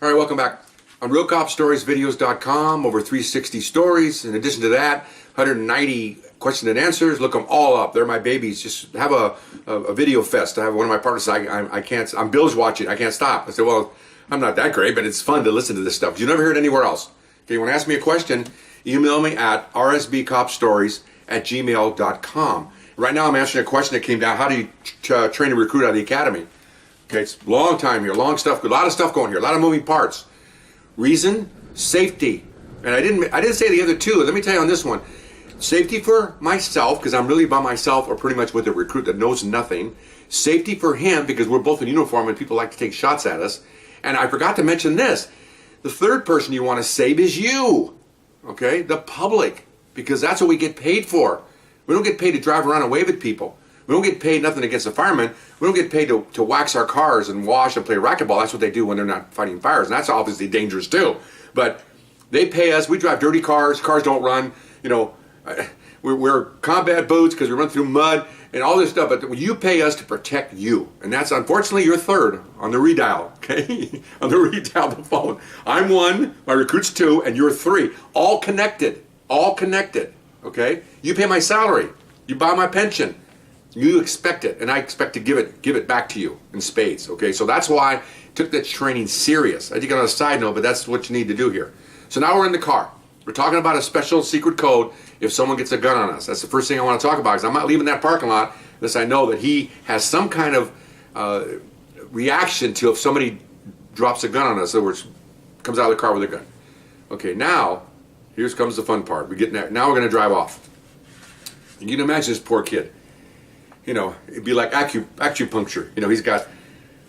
All right, welcome back. On RealCopStoriesVideos.com, over 360 stories. In addition to that, 190 question and answers. Look them all up. They're my babies. Just have a video fest. I have one of my partners say, I'm binge watching. I can't stop. I said, well, I'm not that great, but it's fun to listen to this stuff. You never hear it anywhere else. Okay, you want to ask me a question, email me at rsbcopstories@gmail.com. Right now I'm answering a question that came down. How do you train a recruit out of the academy? Okay, it's a long time here, long stuff, a lot of stuff going here, a lot of moving parts. Reason, safety. And I didn't say the other two. Let me tell you on this one. Safety for myself, because I'm really by myself or pretty much with a recruit that knows nothing. Safety for him, because we're both in uniform and people like to take shots at us. And I forgot to mention this. The third person you want to save is you. Okay? The public. Because that's what we get paid for. We don't get paid to drive around and wave at people. We don't get paid nothing against the firemen. We don't get paid to wax our cars and wash and play racquetball. That's what they do when they're not fighting fires. And that's obviously dangerous too. But they pay us. We drive dirty cars. Cars don't run. You know, we wear combat boots because we run through mud and all this stuff. But you pay us to protect you. And that's unfortunately your third on the redial. Okay? On the redial, the phone. I'm one. My recruit's two. And you're three. All connected. All connected. Okay? You pay my salary. You buy my pension. You expect it, and I expect to give it back to you in spades. Okay, so that's why I took that training serious. I think on a side note, but that's what you need to do here. So now we're in the car. We're talking about a special secret code if someone gets a gun on us. That's the first thing I want to talk about, because I'm not leaving that parking lot unless I know that he has some kind of reaction to if somebody drops a gun on us, in other words, comes out of the car with a gun. Okay, now here comes the fun part. Now we're going to drive off. And you can imagine this poor kid. You know, it'd be like acupuncture. You know, he's got,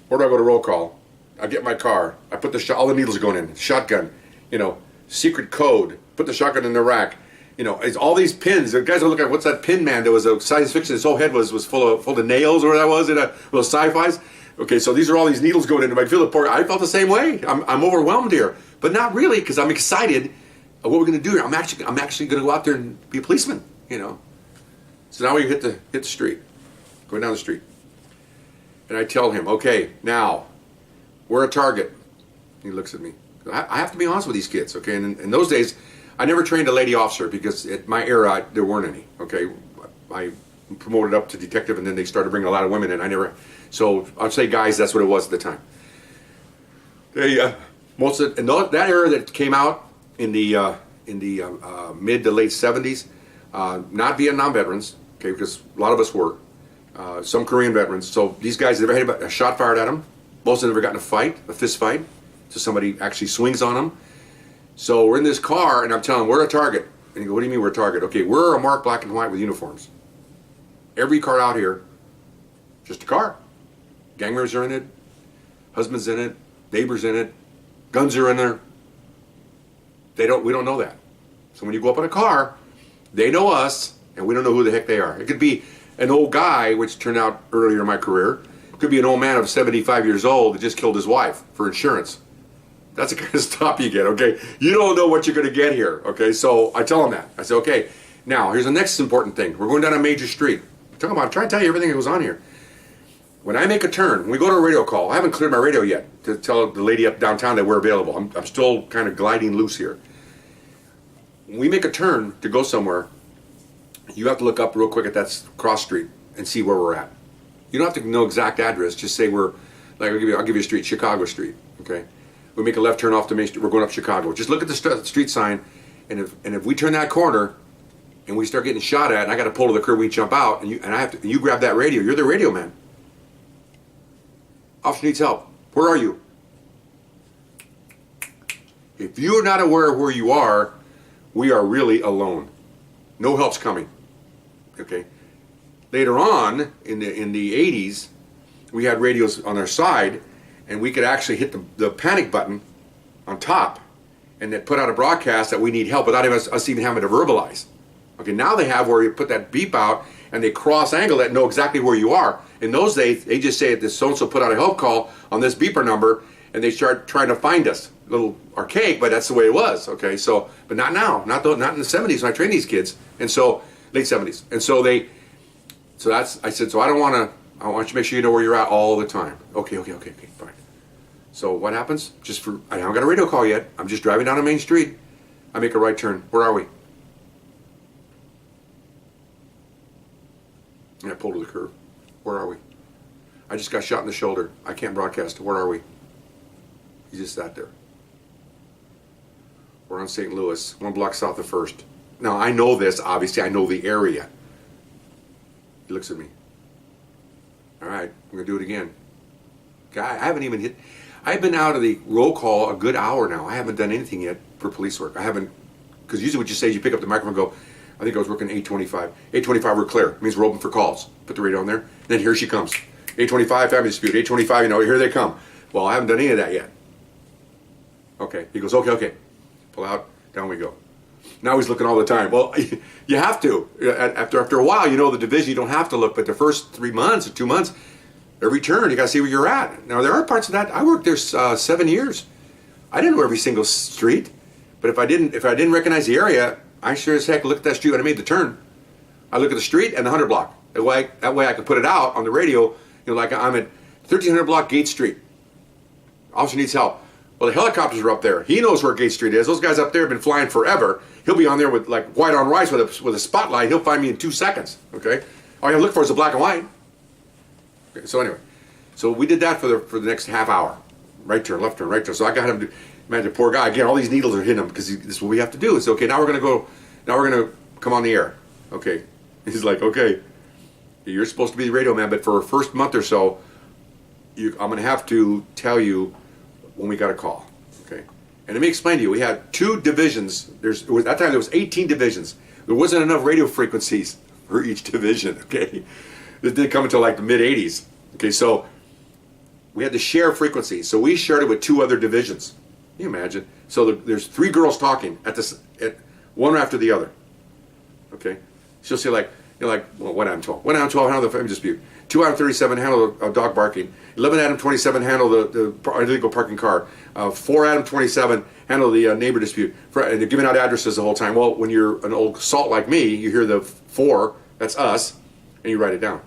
where do I go to roll call? I get my car. I put all the needles going in. Shotgun. You know, secret code. Put the shotgun in the rack. You know, it's all these pins. The guys are looking at, what's that pin man? There was a science fiction. His whole head was full of nails, or what that was, in a little sci-fis. Okay, so these are all these needles going in. I felt the same way. I'm overwhelmed here, but not really, because I'm excited of what we're going to do here. I'm actually going to go out there and be a policeman. You know, so now we hit the street. Going down the street. And I tell him, okay, now, we're a target. He looks at me. I have to be honest with these kids, okay? And in those days, I never trained a lady officer because at my era, there weren't any, okay? I promoted up to detective, and then they started bringing a lot of women in. So I'll say guys, that's what it was at the time. In that era that came out in the mid to late 70s, not Vietnam veterans, okay, because a lot of us were. Some Korean veterans. So these guys never had a shot fired at them. Most of them never got in a fight, a fist fight. So somebody actually swings on them. So we're in this car, and I'm telling them, we're a target. And he goes, what do you mean we're a target? Okay, we're a marked black and white with uniforms. Every car out here, just a car. Gang members are in it. Husbands in it. Neighbors in it. Guns are in there. We don't know that. So when you go up in a car, they know us, and we don't know who the heck they are. It could be an old guy, which turned out earlier in my career. Could be an old man of 75 years old that just killed his wife for insurance. That's the kind of stuff you get, okay? You don't know what you're going to get here, okay? So I tell them that. I say, okay, now here's the next important thing. We're going down a major street. I'm trying to tell you everything that goes on here. When I make a turn, when we go to a radio call, I haven't cleared my radio yet to tell the lady up downtown that we're available. I'm still kind of gliding loose here. When we make a turn to go somewhere, you have to look up real quick at that cross street and see where we're at. You don't have to know exact address. Just say we're, like, I'll give you a street, Chicago Street. Okay, we make a left turn off the main street. We're going up Chicago. Just look at the street sign, and if we turn that corner, and we start getting shot at, and I got to pull to the curb, we jump out, and you grab that radio. You're the radio man. Officer needs help. Where are you? If you're not aware of where you are, we are really alone. No help's coming. Okay. Later on in the 80s, we had radios on our side, and we could actually hit the panic button on top, and that put out a broadcast that we need help without us even having to verbalize. Okay. Now they have where you put that beep out, and they cross angle it and know exactly where you are. In those days, they just say that so and so put out a help call on this beeper number, and they start trying to find us. A little archaic, but that's the way it was. Okay, so but not now, not in the 70s when I trained these kids, and so late 70s, and so I said, so I want you to make sure you know where you're at all the time. Okay, fine. So what happens? I haven't got a radio call yet. I'm just driving down a main street. I make a right turn. Where are we? And I pull to the curve. Where are we? I just got shot in the shoulder. I can't broadcast. Where are we? He just sat there. We're on St. Louis, 1 block south of First. Now, I know this, obviously. I know the area. He looks at me. All right, I'm going to do it again. Guy, I haven't even hit... I've been out of the roll call a good hour now. I haven't done anything yet for police work. I haven't... Because usually what you say is you pick up the microphone and go, I think I was working 825. 825, we're clear. It means we're open for calls. Put the radio on there. And then here she comes. 825, family dispute. 825, here they come. Well, I haven't done any of that yet. Okay. He goes, okay. Pull out. Down we go. Now he's looking all the time. Well, you have to. After a while, the division, you don't have to look. But the first 3 months or 2 months, every turn, you got to see where you're at. Now, there are parts of that. I worked there 7 years. I didn't know every single street. But if I didn't recognize the area, I sure as heck looked at that street when I made the turn. I look at the street and the 100 block. That way I could put it out on the radio, like I'm at 1300 block Gate Street. Officer needs help. Well, the helicopters are up there. He knows where Gate Street is. Those guys up there have been flying forever. He'll be on there with like white on rice with a spotlight. He'll find me in 2 seconds. Okay, all you gotta look for is the black and white. Okay, so anyway, so we did that for the next half hour. Right turn, left turn, right turn. So I got him to imagine, poor guy. Again, all these needles are hitting him because this is what we have to do. It's okay. Now we're gonna come on the air. Okay, he's like, okay, you're supposed to be the radio man, but for the first month or so, I'm gonna have to tell you when we got a call. Okay, and let me explain to you. We had 2 divisions. At that time there was 18 divisions. There wasn't enough radio frequencies for each division. Okay, it didn't come until like the mid 80s. Okay, so we had to share frequencies. So we shared it with 2 other divisions. Can you imagine? So there's 3 girls talking at one after the other. Okay, she'll say well, 1 Adam 12. 1 Adam 12 handle the family dispute. 2 Adam 37 handle the dog barking. 11 Adam 27 handle the illegal parking car. 4 Adam 27 handle the neighbor dispute. And they're giving out addresses the whole time. Well, when you're an old salt like me, you hear the 4, that's us, and you write it down.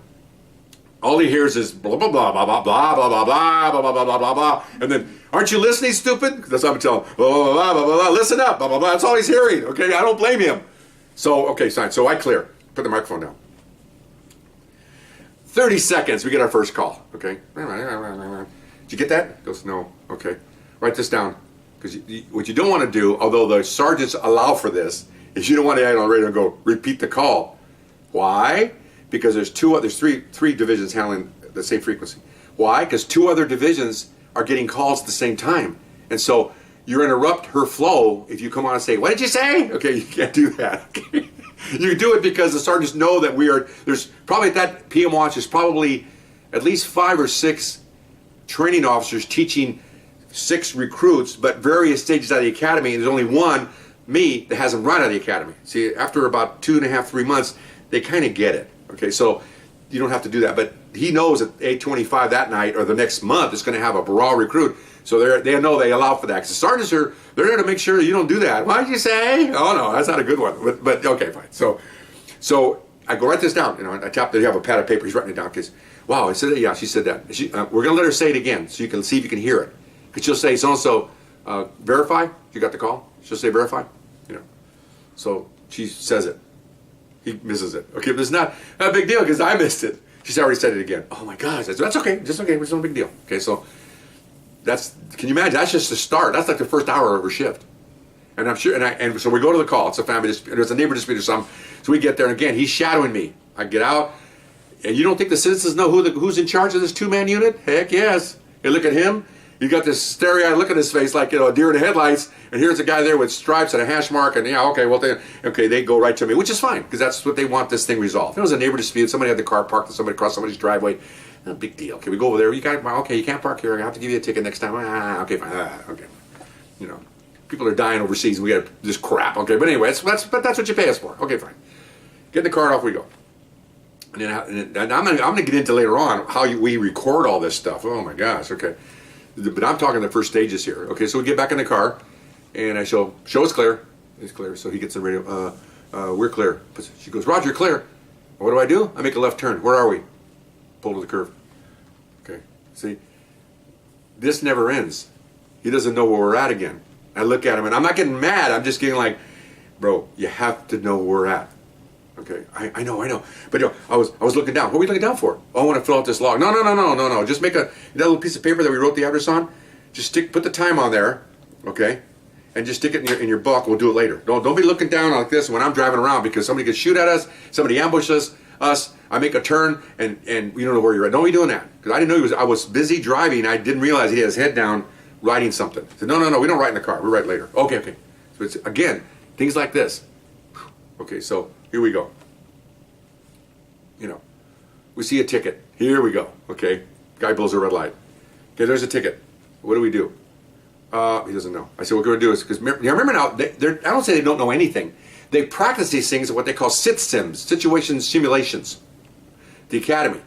All he hears is blah blah blah blah blah blah blah blah blah blah blah blah blah blah, and then aren't you listening, stupid? That's what I'm telling him. Blah blah blah blah blah blah. Listen up, blah blah blah. That's all he's hearing. Okay, I don't blame him. So okay, fine. So I clear. Put the microphone down. 30 seconds. We get our first call. Okay. Did you get that? He goes, no. Okay. Write this down, because what you don't want to do, although the sergeants allow for this, is you don't want to add on the radio and go repeat the call. Why? Because there's three divisions handling the same frequency. Why? Because 2 other divisions are getting calls at the same time. And so you interrupt her flow if you come on and say, what did you say? Okay, you can't do that. Okay? You do it because the sergeants know that there's probably at that PM watch, there's probably at least 5 or 6 training officers teaching 6 recruits, but various stages out of the academy, and there's only one, me, that hasn't run out of the academy. See, after about 2.5, 3 months, they kind of get it. Okay, so you don't have to do that, but he knows at 8:25 that night or the next month is going to have a raw recruit, so they know they allow for that. Because the sergeants they're there to make sure you don't do that. What did you say? Oh no, that's not a good one. But okay, fine. So I go write this down. I tap. They have a pad of paper. He's writing it down. Because wow, I said that. Yeah, she said that. We're going to let her say it again so you can see if you can hear it. Because she'll say so and so. Verify. You got the call. She'll say verify. So she says it. He misses it. Okay, but it's not a big deal because I missed it. She's already said it again. Oh my gosh, that's okay. Just okay. It's no big deal. Okay, so can you imagine? That's just the start. That's like the first hour of her shift. And I'm sure, and so we go to the call. It's a family dispute. There's a neighbor dispute or something. So we get there, and again, he's shadowing me. I get out, and you don't think the citizens know who's in charge of this 2-man unit? Heck yes. You look at him. You got this starry-eyed look on his face, like a deer in the headlights. And here's a guy there with stripes and a hash mark, and they go right to me, which is fine because that's what they want this thing resolved. If it was a neighbor dispute, somebody had the car parked, and somebody crossed somebody's driveway. No big deal. Okay, we go over there. You can't park here. I have to give you a ticket next time. Okay, fine. Okay, people are dying overseas, and we got this crap. Okay, but anyway, that's what you pay us for. Okay, fine. Get in the car, and off we go. And then I'm gonna get into later on how we record all this stuff. Oh my gosh. Okay. But I'm talking the first stages here. Okay, so we get back in the car, and I show it's clear. It's clear. So he gets the radio. We're clear. She goes, Roger, clear. What do? I make a left turn. Where are we? Pull to the curve. Okay. See, this never ends. He doesn't know where we're at again. I look at him, and I'm not getting mad. I'm just getting like, bro, you have to know where we're at. Okay, I know. But I was looking down. What were you looking down for? Oh, I want to fill out this log. No. Just make that little piece of paper that we wrote the address on. Just put the time on there, okay, and just stick it in your book. We'll do it later. Don't be looking down like this when I'm driving around, because somebody could shoot at us, somebody ambushes us. I make a turn and you don't know where you're at. Don't be doing that, because I didn't know I was busy driving. I didn't realize he had his head down writing something. I said, no, we don't write in the car. We write later. Okay. So it's, again, things like this. Okay, so here we go. We see a ticket. Here we go. Okay, guy blows a red light. Okay, there's a ticket. What do we do? He doesn't know. I said, what we're going to do is, because remember now, I don't say they don't know anything. They practice these things at what they call sims, situation simulations. The academy.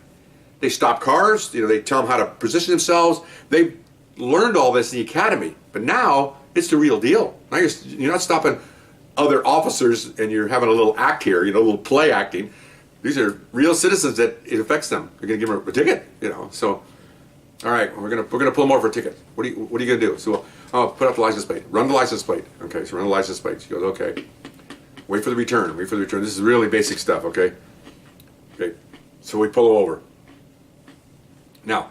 They stop cars. They tell them how to position themselves. They learned all this in the academy, but now it's the real deal. Now you're not stopping other officers and you're having a little act here, a little play acting. These are real citizens that it affects them. You're going to give them a ticket, So, all right, we're going to pull them over for a ticket. What are you going to do? So, put up the license plate. Run the license plate. Okay, so run the license plate. She goes, okay. Wait for the return. This is really basic stuff. Okay. Okay. So we pull them over. Now,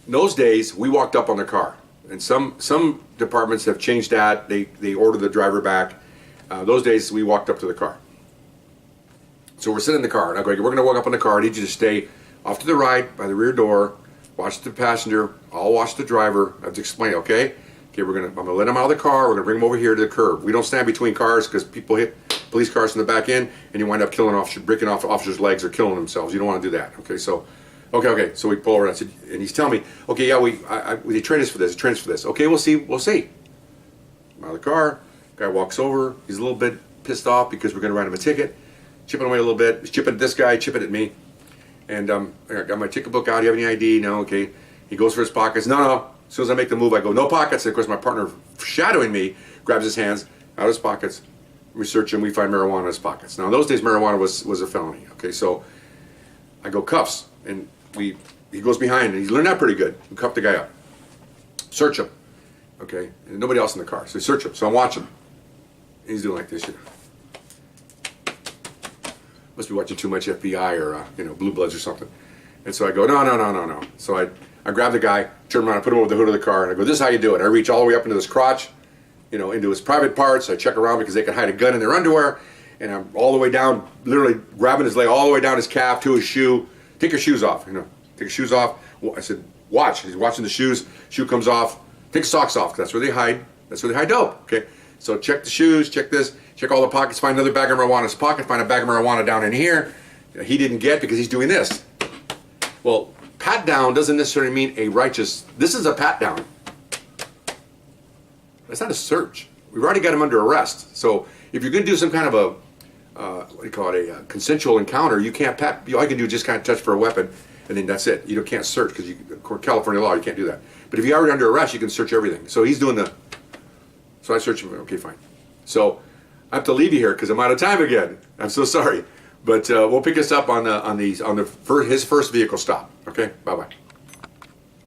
in those days, we walked up on the car, and some departments have changed that. They order the driver back. Those days, we walked up to the car. So we're sitting in the car, and I go, we're going to walk up on the car. I need you to stay off to the right by the rear door. Watch the passenger. I'll watch the driver. I have to explain, okay? Okay, I'm going to let him out of the car. We're going to bring him over here to the curb. We don't stand between cars, because people hit police cars from the back end, and you wind up breaking off officers' legs or killing themselves. You don't want to do that. Okay, so we pull over. And he's telling me, okay, yeah, they trained us for this. Okay, we'll see. I'm out of the car. Guy walks over. He's a little bit pissed off because we're going to write him a ticket. Chipping away a little bit. He's chipping at this guy, chipping at me. And I got my ticket book out. Do you have any ID? No. Okay. He goes for his pockets. No. As soon as I make the move, I go, no pockets. And of course, my partner, shadowing me, grabs his hands out of his pockets. We search him. We find marijuana in his pockets. Now, in those days, marijuana was a felony. Okay, so I go cuffs, and he goes behind, and he's learned that pretty good. We cuff the guy up. Search him. Okay, and nobody else in the car. So we search him. So I'm watching. He's doing like this. Must be watching too much FBI or Blue Bloods or something. And so I go, no. So I grab the guy, turn around, I put him over the hood of the car, and I go, this is how you do it. I reach all the way up into his crotch, into his private parts. I check around because they can hide a gun in their underwear, and I'm all the way down, literally grabbing his leg all the way down his calf to his shoe. Take your shoes off, take your shoes off. I said, watch. He's watching the shoes. Shoe comes off. Take the socks off. That's where they hide. That's where they hide dope. Okay. So check the shoes, check this, check all the pockets, find another bag of marijuana in his pocket, find a bag of marijuana down in here. He didn't get because he's doing this. Well, pat down doesn't necessarily mean this is a pat down. That's not a search. We've already got him under arrest. So if you're going to do some kind of a consensual encounter, you can't pat, all you can do is just kind of touch for a weapon, and then that's it. You can't search because California law, you can't do that. But if you're already under arrest, you can search everything. So he's doing so I search him. Okay, fine. So I have to leave you here because I'm out of time again. I'm so sorry, but we'll pick this up on his first vehicle stop. Okay, bye bye.